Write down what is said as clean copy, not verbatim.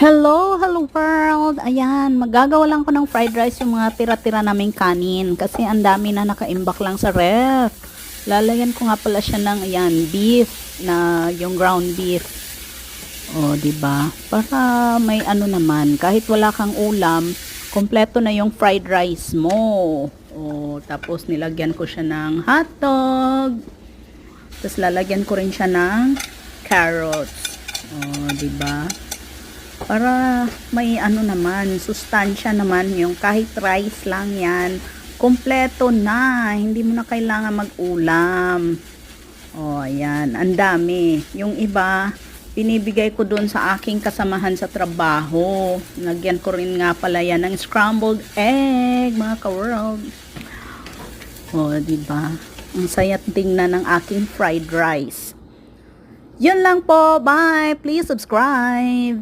Hello, hello world! Ayan, magagawa lang ko ng fried rice yung mga tira-tira naming kanin kasi ang dami na nakaimbak lang sa ref. Lalagyan ko nga pala siya ng ayan, beef na yung ground beef. O, di ba? Para may ano naman, kahit wala kang ulam, kompleto na yung fried rice mo. O, tapos nilagyan ko siya ng hotdog. Tapos lalagyan ko rin siya ng carrots. O, di ba? Para may ano naman, sustansya naman yung kahit rice lang yan, kompleto na, hindi mo na kailangan mag-ulam. O, ayan, ang dami. Yung iba, pinibigay ko dun sa aking kasamahan sa trabaho. Nagyan ko rin nga pala yan ng scrambled egg, mga ka-world. O, diba? Ang sayat tingnan ng aking fried rice. Yun lang po. Bye! Please subscribe!